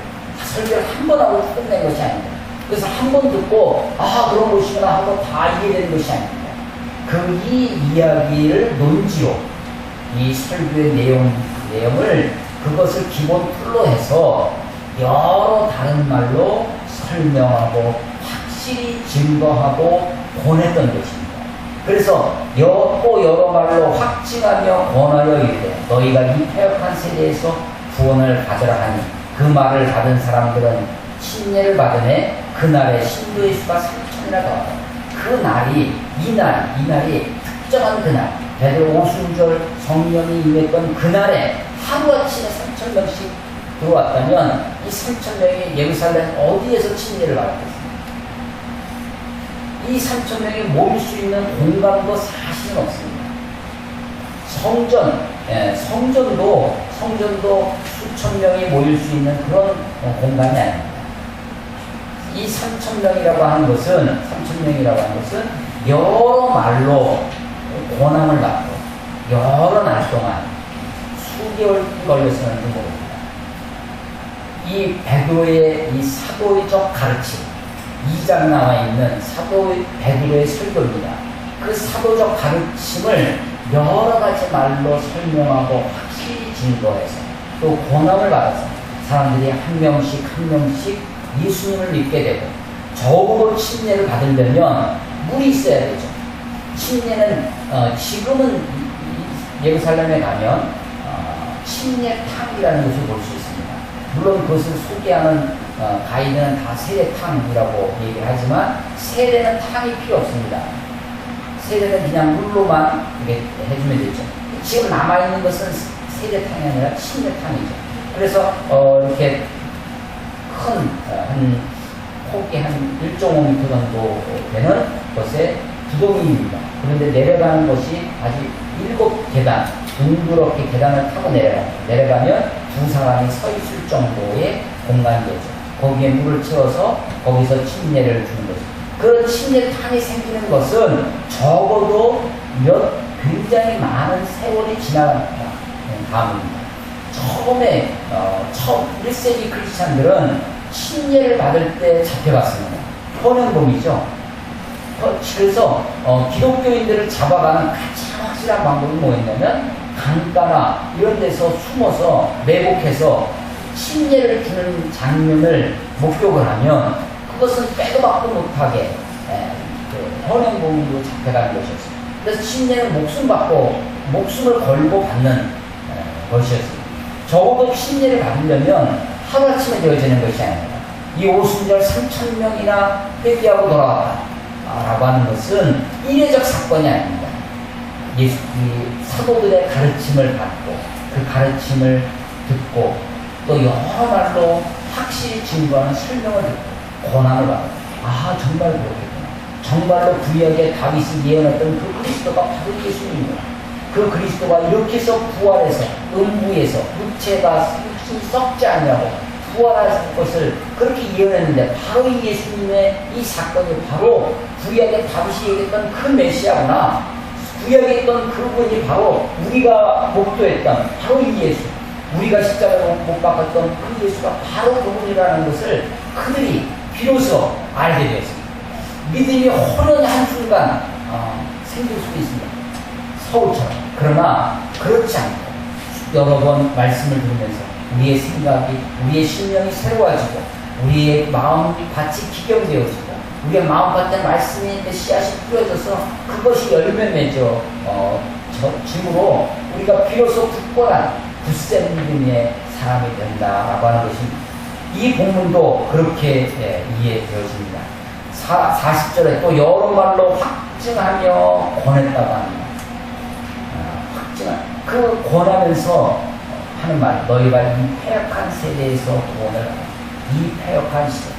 Speaker 1: 한 번 하고 끝낸 것이 아닙니다. 그래서 한 번 듣고 그런 것이구나 하고 다 이해되는 것이 아닙니다. 이 이야기를 논지로 이 설교의 내용을 그것을 기본 풀로 해서 여러 다른 말로 설명하고 확실히 증거하고 권했던 것입니다. 그래서 또 여러 말로 확증하며 권하여 이르되 너희가 이 패역한 세대에서 구원을 받으라 하니 그 말을 받은 사람들은 침례를 받으매 그날의 신도의 수가 3,000이나 더하다. 이 날이 특정한 그날, 베드로 오순절 성령이 임했던 그날에 하루아침에 3,000명씩 들어왔다면 이 3,000명이 예루살렘 어디에서 침례를 받았겠습니까? 이 3,000명이 모일 수 있는 공간도 사실은 없습니다. 성전도 수천 명이 모일 수 있는 그런 공간이 아닙니다. 이 3,000명이라고 하는 것은 여러 말로 권함을 받고 여러 날 동안 수개월 걸렸었는지 모릅니다. 이 베드로의 이 사도적 가르침, 2장 나와 있는 베드로의 설교입니다. 그 사도적 가르침을 여러 가지 말로 설명하고 확실히 증거해서 또 권함을 받아서 사람들이 한 명씩 예수님을 믿게 되고 적어도 침례를 받으려면 물이 있어야 되죠. 침례는 지금은 예루살렘에 가면 침례탕이라는 것을 볼 수 있습니다. 물론 그것을 소개하는 가이드는 다 세례탕이라고 얘기를 하지만 세례는 탕이 필요 없습니다. 세례는 그냥 물로만 이렇게 해주면 되죠. 지금 남아있는 것은 세례탕이 아니라 침례탕이죠. 그래서 이렇게 큰 폭이 한 1.5m 정도 되는 것에 구덩이입니다. 그런데 내려가는 것이 아직 7계단, 둥그렇게 계단을 타고 내려가면 두 사람이 서 있을 정도의 공간이 되죠. 거기에 물을 채워서 거기서 침례를 주는 거죠. 그 침례탕이 생기는 것은 적어도 굉장히 많은 세월이 지나간 다음입니다. 처음 1세기 크리스찬들은 침례를 받을 때 잡혀갔습니다. 헌행범이죠. 그래서 기독교인들을 잡아가는 가장 확실한 방법이 뭐였냐면 강가나 이런 데서 숨어서 매복해서 침례를 주는 장면을 목격을 하면 그것은 빼도 박도 못하게 헌행범으로 잡혀가는 것이었습니다. 그래서 침례는 목숨을 걸고 받는 것이었습니다. 적어도 침례를 받으려면 하루아침에 되어지는 것이 아닙니다. 이 오순절 3,000명이나 회개하고 돌아왔다. 라고 하는 것은 이례적 사건이 아닙니다. 이 사도들의 가르침을 받고 그 가르침을 듣고 또 여러 말로 확실히 증거하는 설명을 듣고 고난을 받고 정말 그렇겠구나. 정말로 구약의 다윗이 예언했던 그 그리스도가 바로 예수님이구나. 그 그리스도가 이렇게 해서 부활해서 음부에서 육체가 썩지 않냐고 부활할 것을 그렇게 예언했는데 바로 이 예수님의 이 사건이 바로 구약의 다윗이 얘기했던 그 메시아구나. 구약에 있던 그분이 바로 우리가 목도했던 바로 이 예수, 우리가 십자가로 못 박았던 그 예수가 바로 그분이라는 것을 그들이 비로소 알게 되었습니다. 믿음이 호련히 한순간 생길 수도 있습니다. 서울처럼. 그러나 그렇지 않고 여러 번 말씀을 들으면서 우리의 생각이, 우리의 심령이 새로워지고 우리의 마음이 같이 기경되어지고 우리의 마음밭에 말씀이 씨앗이 뿌려져서 그것이 열매 맺어 짐으로 우리가 비로소 굳건한 굳센 믿음의 사람이 된다라고 하는 것입니다. 이 본문도 그렇게 이해되어집니다. 40절에 또 여러 말로 확증하며 권했다고 합니다. 그 권하면서 하는 말, 너희가 이 패역한 세대에서 구원을 받아. 이 패역한 시대.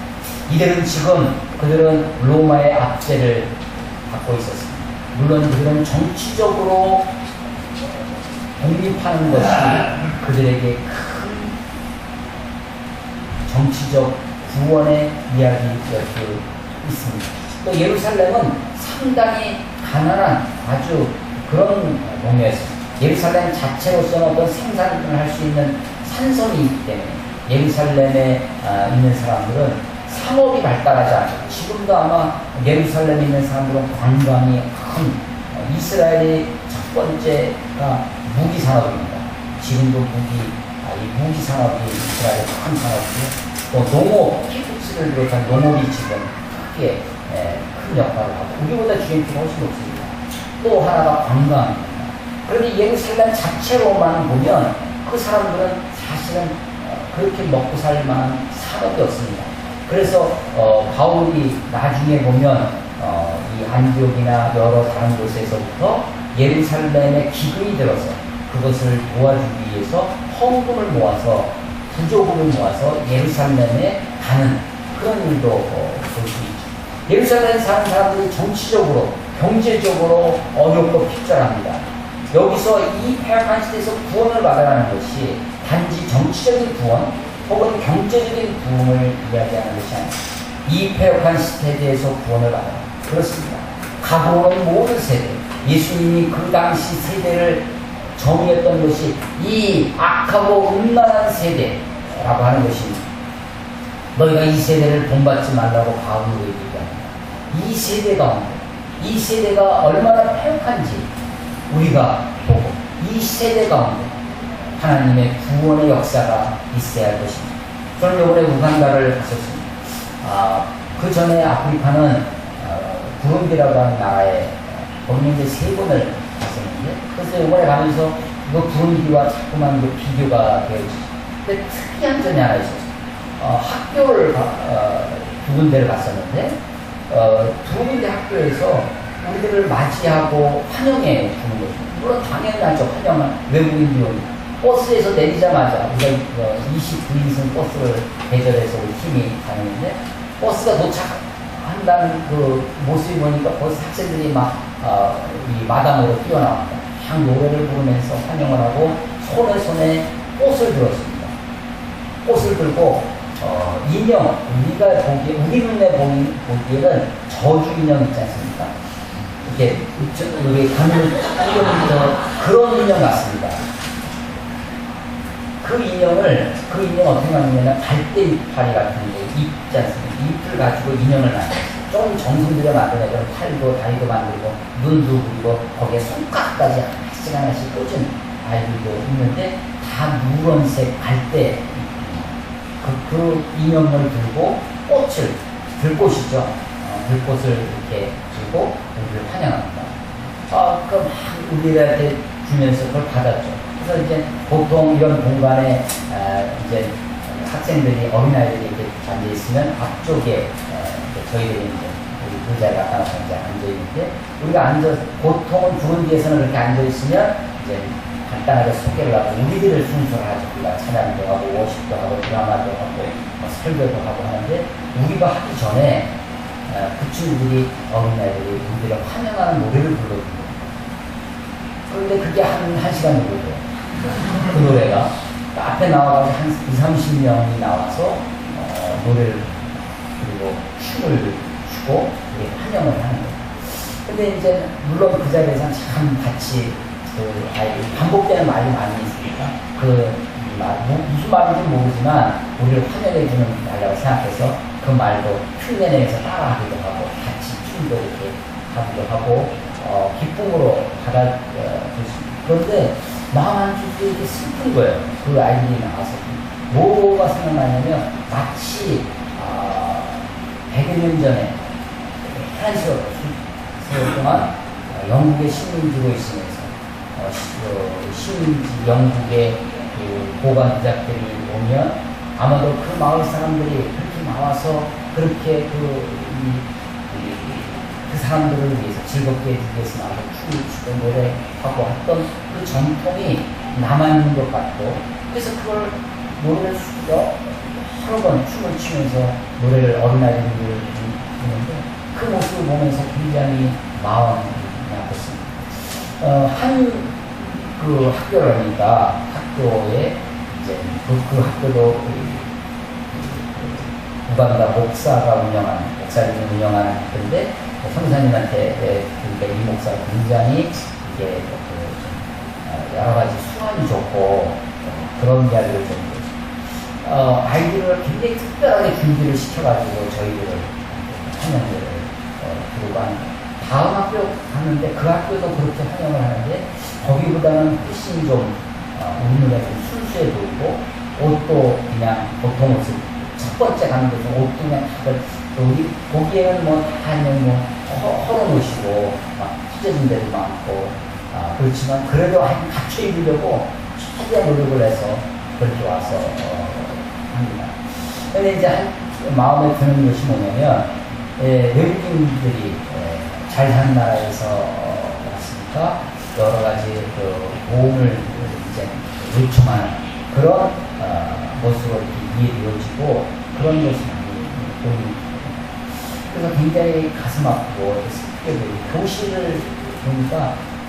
Speaker 1: 이들은 지금 그들은 로마의 압제를 받고 있었습니다. 물론 그들은 정치적으로 독립하는 것이 그들에게 큰 정치적 구원의 이야기였을 있습니다. 또 예루살렘은 상당히 가난한 아주 그런 동네였습니다. 예루살렘 자체로서는 어떤 생산을 할 수 있는 산성이 있기 때문에 예루살렘에 있는 사람들은 상업이 발달하지 않고 지금도 아마 예루살렘에 있는 사람들은 관광이 큰 이스라엘의 첫 번째가 무기 산업입니다. 지금도 이 무기 산업이 이스라엘의 큰 산업이고 또 농업, 키부츠를 비롯한 농업이 지금 크게 큰 역할을 하고 우리보다 GNP가 훨씬 높습니다. 또 하나가 관광입니다. 그런데 예루살렘 자체로만 보면 그 사람들은 사실은 그렇게 먹고 살 만한 산업이 없습니다. 그래서 바울이 나중에 보면 이 안디옥이나 여러 다른 곳에서부터 예루살렘에 기금이 들어서 그것을 도와주기 위해서 헌금을 모아서 부족금을 모아서 예루살렘에 가는 그런 일도 볼 수 있죠. 예루살렘에 사는 사람들이 정치적으로 경제적으로 어렵고 핍절합니다. 여기서 이 패역한 시대에서 구원을 받아가는 것이 단지 정치적인 구원 혹은 경제적인 구원을 이야기하는 것이 아닙니다. 이 패역한 시대에서 구원을 받아라. 그렇습니다. 가보는 모든 세대, 예수님이 그 당시 세대를 정의했던 것이 이 악하고 음란한 세대라고 하는 것입니다. 너희가 이 세대를 본받지 말라고 바울이 얘기합니다. 이 세대 가운데, 이 세대가 얼마나 패역한지 우리가 보고 이 세대 가운데 하나님의 구원의 역사가 있어야 할 것입니다. 저는 이번에 우간다를 갔었습니다. 그 전에 아프리카는 부룬디라고 하는 나라에 거기 이제 3번을 갔었는데 그래서 이번에 가면서 이거 부룬디와 자꾸만 비교가 되어지죠. 근데 특이한 점이 하나 있었어요. 학교를 두 군데를 갔었는데 두 군데 학교에서 우리들을 맞이하고 환영해 주는 거죠. 물론 당연히 하죠. 환영은 외국인들이 오니까. 버스에서 내리자마자 우리가 29인승 버스를 대절해서 우리 팀이 다니는데 버스가 도착한다는 그 모습이 보니까 버스 학생들이 막 이 마당으로 뛰어나옵니다. 막 노래를 부르면서 환영을 하고 손에 꽃을 들었습니다. 꽃을 들고 인형, 우리가 보기에 우리 눈에 보기에는 저주 인형 있지 않습니까? 이렇게 우리 가면 그런 인형 같습니다. 그 인형 어떻게 만드냐면 갈대 이파리 같은 거 있지 않습니까? 잎을 가지고 인형을 만들었어요. 좀 정성 들여 만들어서 팔도 다리도 만들고 눈도 그리고 거기에 손가락까지 하나씩 꽂은 아이들도 있는데 다 누런색 갈대 그 인형을 들고 들꽃이죠. 들꽃을 이렇게 들고 우리를 환영합니다. 그럼 우리한테 주면서 그걸 받았죠. 그래서 이제 보통 이런 공간에 이제 학생들이 어린아이들이 이렇게 앉아있으면 앞쪽에 저희들이 이제 우리 의자를 갖다 놓고 이제 앉아있는데, 우리가 보통은 부룬디에서는 그렇게 앉아있으면 이제 간단하게 소개를 하고 우리들을 순서를 하죠. 우리가 찬양도 하고 워십도 하고 드라마도 하고 설교도 하고 하는데, 우리가 하기 전에 그 친구들이, 어린아이들이 우리를 환영하는 노래를 불러줍니다. 그런데 그게 한 시간 정도 돼요. 그 노래가 앞에 나와가지고 한 20-30명이 나와서 노래를 그리고 춤을 추고 환영을 하는 거예요. 근데 이제 물론 그 자리에서 참 같이 그 아이들이 반복되는 말이 많이 있으니까 그 말, 무슨 말인지 모르지만 우리를 환영해주는 말이라고 생각해서 그 말도 흉내내면서 따라하기도 하고 같이 춤도 이렇게 하기도 하고 기쁨으로 받아주시고. 그런데 마음 한쪽이 이렇게 슬픈 거예요. 그 아이들이 나와서. 뭐가 생각나냐면 마치 100여 년 전에 한시월 동안 영국의 식민지로 있으면서 식민지 영국의 그 보관 부작들이 오면 아마도 그 마을 사람들이 그렇게 나와서 그렇게 그 사람들을 위해서 즐겁게 해주기 위해서 나와서 춤을 추고 노래하고 했던 그 전통이 남아있는 것 같고, 그래서 그걸 노래를 여러 번 춤을 추면서 노래를 어린아이들이 부르는데 그 모습을 보면서 굉장히 마음이 아팠습니다. 한 그 학교라니까 학교에 이제 그 학교도 우간다 목사가 목사님이 운영하는 학교인데 성사님한테 그러니까 이 목사가 굉장히 이게 여러 가지 수완이 좋고 그런 이야기를 좀 아이들을 굉장히 특별하게 준비를 시켜가지고 저희들을 환영을 들고 한 다음 학교 갔는데 그 학교도 그렇게 환영을 하는데 거기보다는 훨씬 좀 우리 눈에 좀 순수해 보이고 옷도 그냥 보통 옷을 첫 번째 가는 데서 옷도 그냥 다들 우리 거기에는 다 그냥 허런 옷이고 막 찢어진 데도 많고 그렇지만 그래도 갖춰 입으려고 최대한 노력을 해서 그렇게 와서 합니다. 근데 이제 마음에 드는 것이 뭐냐면 외국인들이 잘 사는 나라에서 왔으니까 여러 가지 그 도움을 이제 요청하는 그런 모습으로 이해되어지고 그런 것이 많이 보입니다. 그래서 굉장히 가슴 아프고 슬프게 보이고 교실을 보니까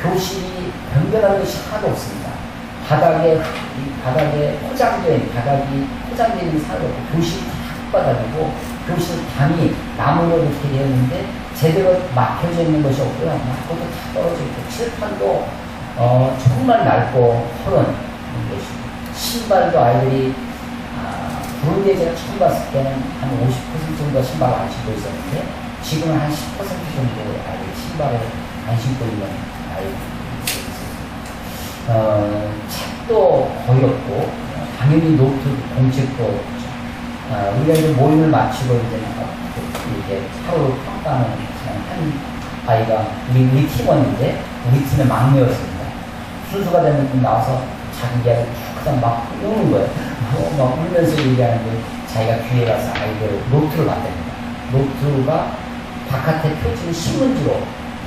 Speaker 1: 교실이 변변한 것이 하나도 없습니다. 바닥이 포장된 있는 사람이 없고 교실이 흙바닥이고 교실 방이 나무로 이렇게 되어 있는데 제대로 막혀져 있는 것이 없고요. 막고도 다 떨어져 있고 칠판도 정말 낡고 허른 것이고 신발도 아이들이 부룬디에 제가 처음 봤을 때는 한 50% 정도 신발을 안 신고 있었는데 지금은 한 10% 정도 아이들이 신발을 안 신고 있는 아이들이 있어요. 책도 거의 없고 당연히 노트 공책도 없죠. 우리가 이제 모임을 마치고 이제 이렇게 하루 평가는 한 아이가 우리 팀원인데 우리 팀의 막내였습니다. 순수가 되는 나와서 자기 이야기를 쭉 막 우는 거예요. 막 울면서 얘기하는데 자기가 뒤에 가서 아이들 노트를 받답니다. 노트가 바깥에 펴진 신문지로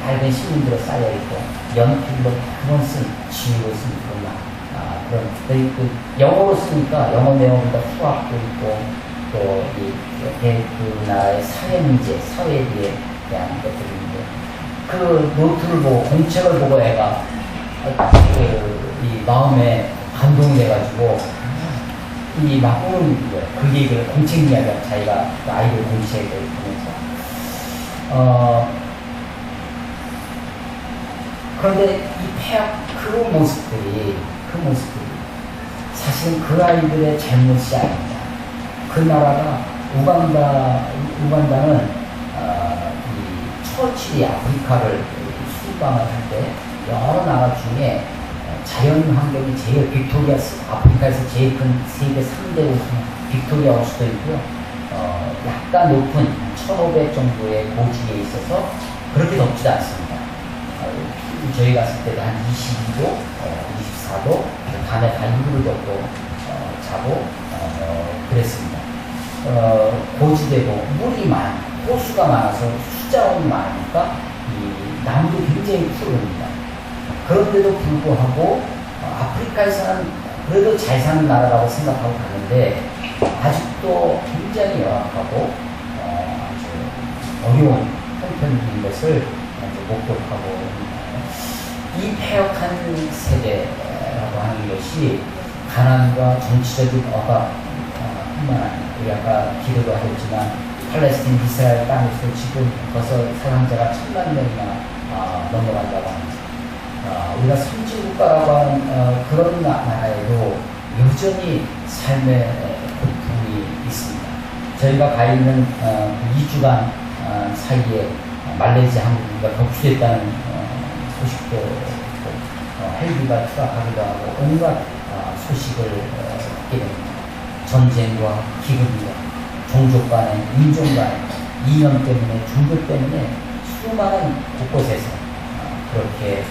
Speaker 1: 낡은 신문지로 쌓여있고 연필로 그런 지우고 쓴 그런 그 영어로 쓰니까 영어 내용보다 수학도 있고 또 그 나라의 사회 문제, 사회에 대한 것들인데 그 노트를 보고 공책을 보고 애가 이 마음에 감동이 돼가지고 이 막 우는 거예요. 그 얘기를 공책 이야기를 자기가 그 아이들 공책을 보면서 그런데 이 폐역 그 모습들이 사실은 그 아이들의 잘못이 아닙니다. 그 나라가 우간다는 이 처칠이 아프리카를 수방을 할 때 여러 나라 중에 자연 환경이 제일 아프리카에서 제일 큰 세계 3대 우승 빅토리아 호수도 있고요. 약간 높은 1500 정도의 고지에 있어서 그렇게 덥지도 않습니다. 저희 갔을 때도 한 22도, 24도, 밤에 한 2도 정도 자고 그랬습니다. 고지되고 물이 호수가 많아서 수자원이 많으니까 이 나무도 굉장히 푸릅니다. 그런데도 불구하고 아프리카에서는 그래도 잘 사는 나라라고 생각하고 가는데 아직도 굉장히 열악하고 아주 어려운 형편인 것을 목격하고 있습니다. 이 폐역한 세대라고 하는 것이 가난과 정치적인 억압 뿐만 아니라 우리 아까 기도도 하셨지만 팔레스틴 이스라엘 땅에서 지금 벌써 사상자가 1000만 명이나 넘어간다고 합니다. 우리가 선진국가라고 하는 그런 나라에도 여전히 삶의 고통이 있습니다. 저희가 가 있는 2주간 사이에 말레이시아 항공기가 격추됐다는 소식도 있고 헬기가 추락하기도 하고 온갖 소식을 듣게 됩니다. 전쟁과 기근과 종족 간의 인종 간의 이념 때문에 종교 때문에 수많은 곳곳에서 그렇게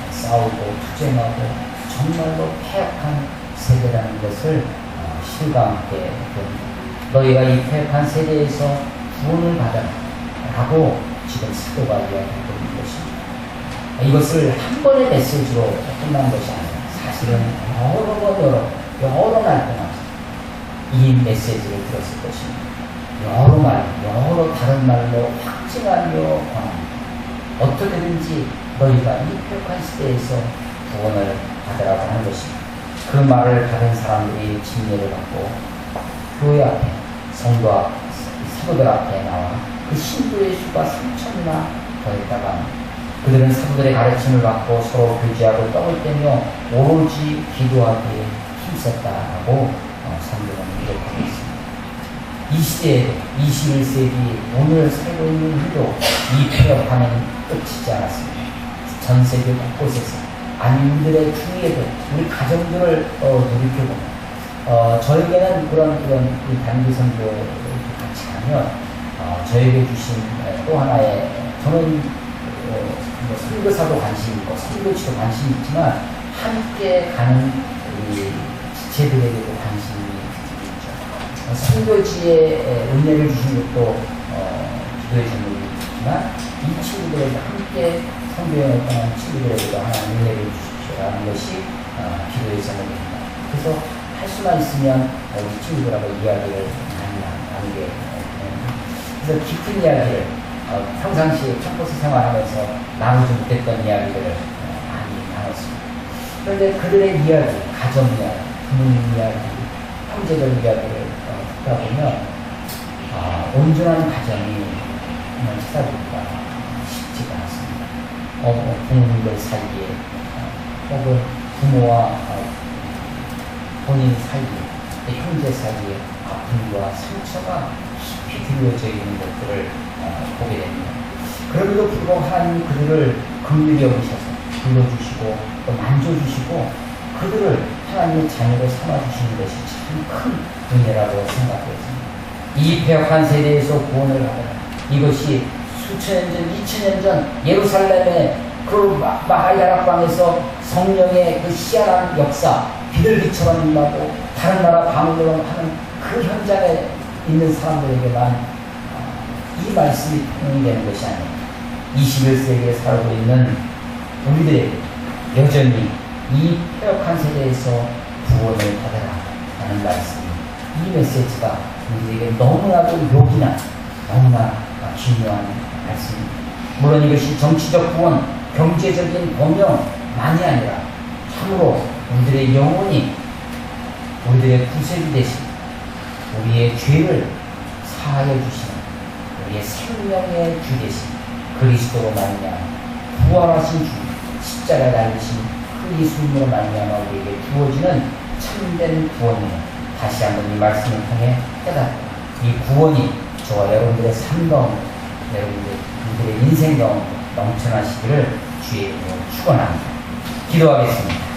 Speaker 1: 싸우고 투쟁하고 정말로 폐역한 세대라는 것을 실감하게 됩니다. 너희가 이 폐역한 세대에서 구원을 받아라 라고 지금 사도가 이야기하고 있는 것입니다. 이것을 한 번의 메시지로 끝난 것이 아니라 사실은 여러 날 동안 이 메시지를 들었을 것입니다. 여러 다른 말로 확증하며 권합니다. 어떻게든지 너희가 이 폐역한 시대에서 구원을 받으라고 하는 것입니다. 그 말을 받은 사람들이 진례를 받고 교회 앞에 성도 앞 사도들 앞에 나와 그 신도의 수가 3,000이나 더했다고 합니다. 그들은 사도들의 가르침을 받고 서로 교제하고 떡을 떼며 오로지 기도하기에 힘썼다라고 성경은 기록하고 있습니다. 이 시대에도 21세기 오늘 살고 있는 우리도 이 폐역함은 끝이지 않았습니다. 전 세계 곳곳에서 아니 우리들의 주위에도 우리 가정들을 돌이켜보면 저에게는 이런 단기 선교 같이 가면 저에게 주신 또 하나의 저는 선교사도 관심 있고 선교지도 관심 있지만 함께 가는 우리 지체들에게도 관심이 있죠. 선교지에 은혜를 주신 것도 기도의 제목이지만 이 친구들에게 함께 선교여행을 떠난 친구들에게도 하나님 은혜를 주십시오라는 것이 기도의 제목입니다. 그래서 할 수만 있으면 우리 친구들하고 이야기를 많이 나누게 됩니다. 그래서 깊은 이야기를 평상시에 캠퍼스 생활하면서 나누지 못했던 이야기들을 많이 나눴습니다. 그런데 그들의 이야기, 가정 이야기, 부모님 이야기, 형제들 이야기를 듣다 보면 온전한 가정이 찾아보기가 쉽지가 않습니다. 부모님들 사이에 혹은 부모와 본인 사이에 형제 사이에 아픔과 상처가 깊이 들여져 있는 것들을 보게 됩니다. 그럼에도 불구하고 하나님이 그들을 긍휼히 여기셔서 불러주시고 또 만져주시고 그들을 하나님의 자녀로 삼아주시는 것이 참 큰 은혜라고 생각했습니다. 이 폐역한 세대에서 구원을 받아라. 이것이 수천 년 전, 2000년 전 예루살렘의 그 마하야락방에서 성령의 그 희한한 역사, 비둘기처럼 임하고 다른 나라 방언으로 하는 그 현장에 있는 사람들에게만 이 말씀이 통용되는 것이 아닙니다. 21세기에 살고 있는 우리들에게 여전히 이 폐역한 세대에서 구원을 받아라 하는 말씀, 이 메시지가 우리에게 너무나도 요긴한 너무나 중요한 말씀입니다. 물론 이것이 정치적 구원, 경제적인 번영만이 아니라 참으로 우리들의 영혼이 우리들의 구세주 되신 우리의 죄를 사하여 주시는 우리의 생명의 주 되신 그리스도로 말미암아 부활하신 주 십자가에 달리신 그 예수님으로 말미암아 우리에게 주어지는 참된 구원이에요. 다시 한번 이 말씀을 통해 깨닫고 이 구원이 저와 여러분들의 삶 가운데 여러분들의 인생 가운데 넘쳐나시기를 주의 이름으로 축원합니다. 기도하겠습니다.